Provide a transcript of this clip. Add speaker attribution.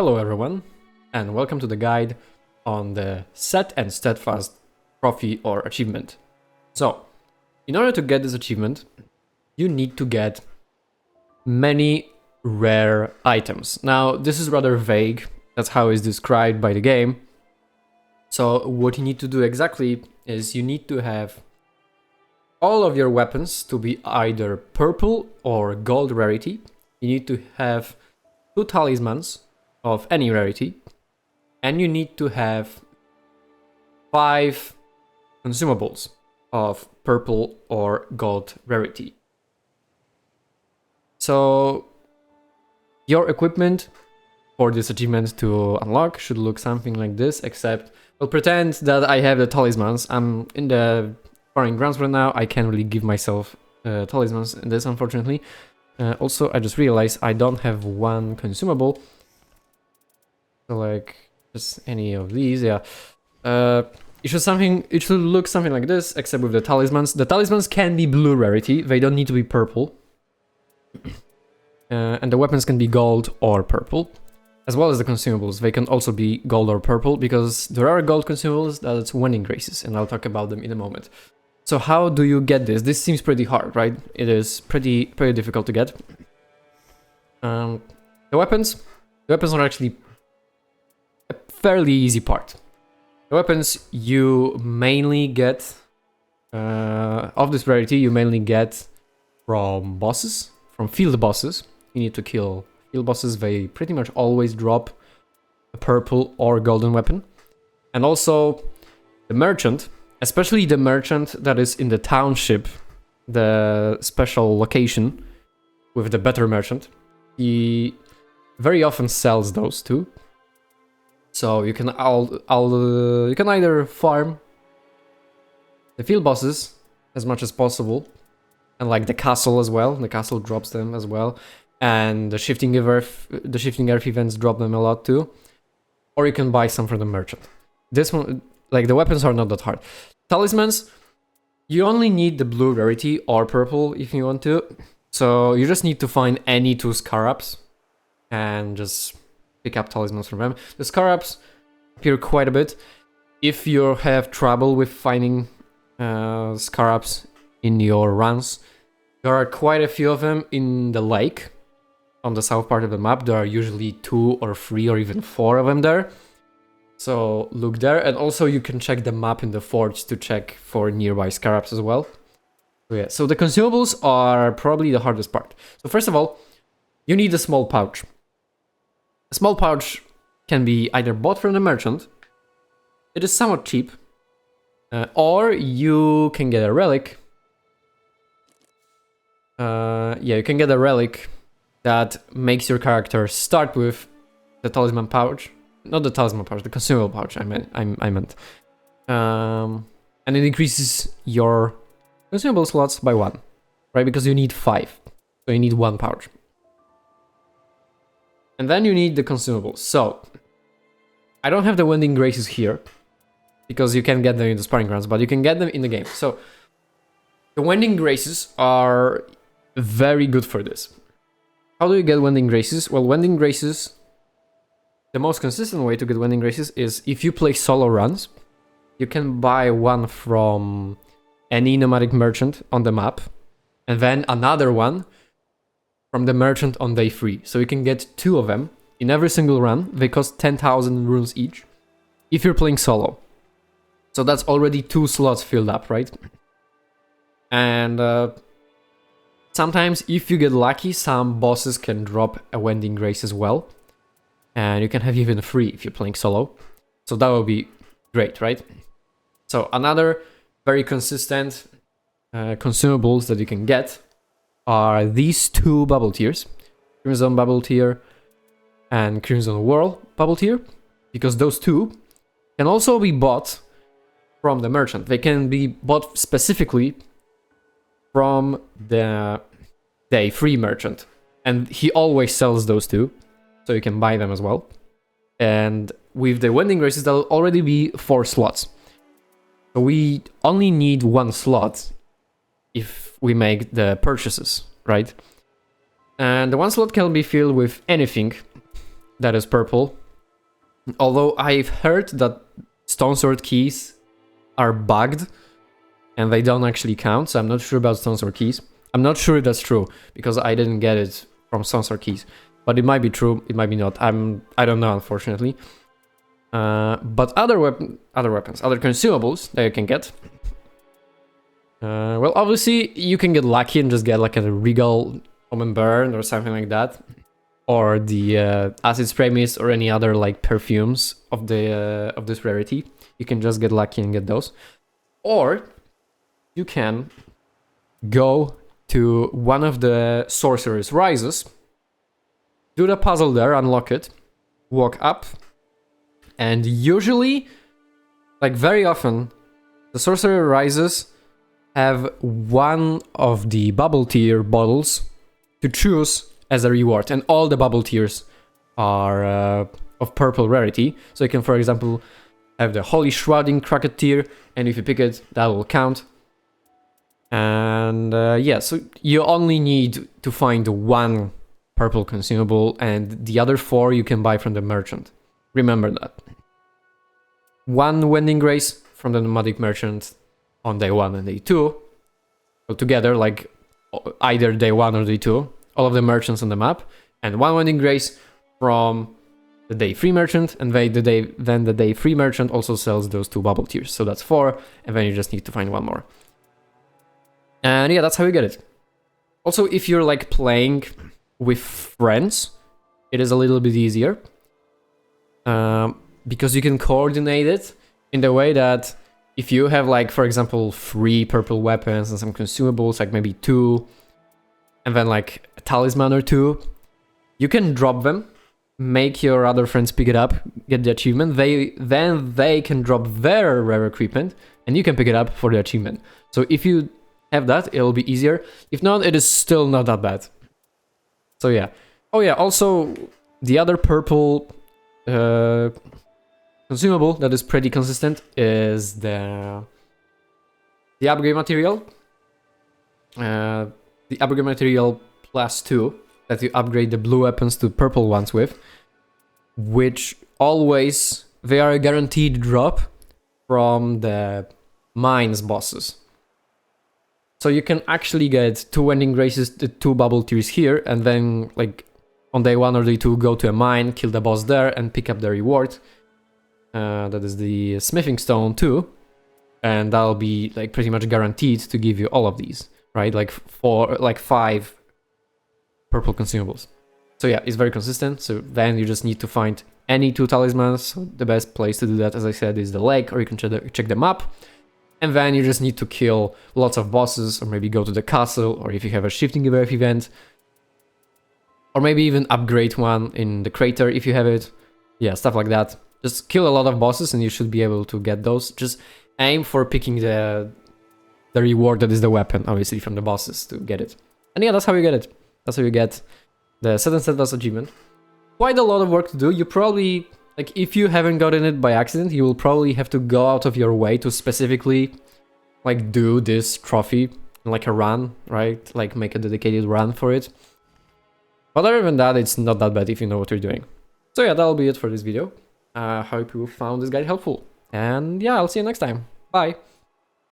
Speaker 1: Hello everyone, and welcome to the guide on the Set and Steadfast trophy or achievement. So, in order to get this achievement, you need to get many rare items. Now, this is rather vague, that's how it's described by the game. So, what you need to do exactly is you need to have all of your weapons to be either purple or gold rarity. You need to have 2 talismans of any rarity, and you need to have 5 consumables of purple or gold rarity. So your equipment for this achievement to unlock should look something like this, except we'll pretend that I have the talismans. I'm in the foreign grounds right now. I can't really give myself talismans in this, unfortunately. Also, I just realized I don't have one consumable. So like just any of these, yeah. It should look something like this, except with the talismans. The talismans can be blue rarity, they don't need to be purple. And the weapons can be gold or purple, as well as the consumables. They can also be gold or purple, because there are gold consumables that's winning graces, and I'll talk about them in a moment. So how do you get this? This seems pretty hard, right? It is pretty difficult to get. The weapons are actually a fairly easy part. The weapons you mainly get of this rarity, you mainly get from bosses, from field bosses. You need to kill field bosses. They pretty much always drop a purple or golden weapon. And also the merchant, especially the merchant that is in the township, the special location with the better merchant, he very often sells those too. So you can you can either farm the field bosses as much as possible, and like the castle as well. The castle drops them as well, and the shifting earth events drop them a lot too. Or you can buy some from the merchant. This one, like the weapons are not that hard. Talismans, you only need the blue rarity or purple if you want to. So you just need to find any 2 scarabs and just pick up talismans from them. The scarabs appear quite a bit. If you have trouble with finding scarabs in your runs, there are quite a few of them in the lake on the south part of the map. There are usually 2 or 3 or even 4 of them there. So look there, and also you can check the map in the forge to check for nearby scarabs as well. So yeah, so the consumables are probably the hardest part. So first of all, you need a small pouch. A small pouch can be either bought from the merchant. It is somewhat cheap. Or you can get a relic. Yeah, you can get a relic that makes your character start with the talisman pouch. Not the talisman pouch, the consumable pouch, I meant. And it increases your consumable slots by 1, right? Because you need 5. So you need 1 pouch. And then you need the consumables. So, I don't have the winding graces here, because you can get them in the sparring grounds, but you can get them in the game. So, the winding graces are very good for this. How do you get winding graces? Well, winding graces, the most consistent way to get winding graces is if you play solo runs, you can buy one from any nomadic merchant on the map, and then another one from the merchant on day 3. So you can get 2 of them in every single run. They cost 10,000 runes each if you're playing solo. So that's already 2 slots filled up, right? And sometimes if you get lucky, some bosses can drop a winding grace as well. And you can have even 3 if you're playing solo. So that would be great, right? So another very consistent consumables that you can get are these 2 bubble tiers, Crimson bubble tier and Crimson Whirl bubble tier, because those 2 can also be bought from the merchant. They can be bought specifically from the day 3 merchant, and he always sells those 2, so you can buy them as well. And with the winding graces, there'll already be 4 slots. So we only need 1 slot if we make the purchases, right? And the 1 slot can be filled with anything. that is purple. Although I've heard that stone sword keys are bugged and they don't actually count, so I'm not sure about stone sword keys. I'm not sure if that's true because I didn't get it from stone sword keys, but it might be true, it might be not. I don't know, unfortunately. But other weapons, other consumables that you can get. Well, obviously you can get lucky and just get like a regal omen burn or something like that, or the acid spray mist or any other like perfumes of the of this rarity. You can just get lucky and get those, or you can go to one of the sorcerer's rises, do the puzzle there, unlock it, walk up, and usually, like very often, the sorcerer rises have one of the bubble tier bottles to choose as a reward, and all the bubble tiers are of purple rarity. So you can, for example, have the Holy Shrouding Cracked tier, and if you pick it, that will count. And yeah, so you only need to find one purple consumable, and the other 4 you can buy from the merchant. Remember that. 1 Wending Grace from the nomadic merchant on day 1 and day 2. So together, like either day 1 or day 2, all of the merchants on the map, and 1 Wending Grace from the day 3 merchant, and then the day 3 merchant also sells those 2 bubble tiers. So that's 4, and then you just need to find 1 more. And yeah, that's how you get it. Also, if you're like playing with friends, it is a little bit easier. Because you can coordinate it in the way that if you have like, for example, 3 purple weapons and some consumables, like maybe 2, and then like a talisman or 2, you can drop them, make your other friends pick it up, get the achievement, then they can drop their rare equipment, and you can pick it up for the achievement. So if you have that, it'll be easier. If not, it is still not that bad. So yeah. Oh yeah, also the other purple consumable that is pretty consistent is the upgrade material. The upgrade material +2 that you upgrade the blue weapons to purple ones with, which always, they are a guaranteed drop from the mines bosses. So you can actually get 2 Wending Graces, the 2 bubble tiers here, and then like on day 1 or day 2 go to a mine, kill the boss there, and pick up the reward. That is the smithing stone too, and that'll be like pretty much guaranteed to give you all of these, right? Like 5 purple consumables. So yeah, it's very consistent. So then you just need to find any 2 talismans. So the best place to do that, as I said, is the lake, or you can check the map. And then you just need to kill lots of bosses, or maybe go to the castle, or if you have a shifting grave event, or maybe even upgrade one in the crater if you have it. Yeah, stuff like that. Just kill a lot of bosses and you should be able to get those. Just aim for picking the reward that is the weapon, obviously, from the bosses to get it. And yeah, that's how you get it. That's how you get the Steadfast achievement. Quite a lot of work to do. You probably, like, if you haven't gotten it by accident, you will probably have to go out of your way to specifically, like, do this trophy, like a run, right? Like, make a dedicated run for it. But other than that, it's not that bad if you know what you're doing. So yeah, that'll be it for this video. Hope you found this guide helpful. And yeah, I'll see you next time. Bye!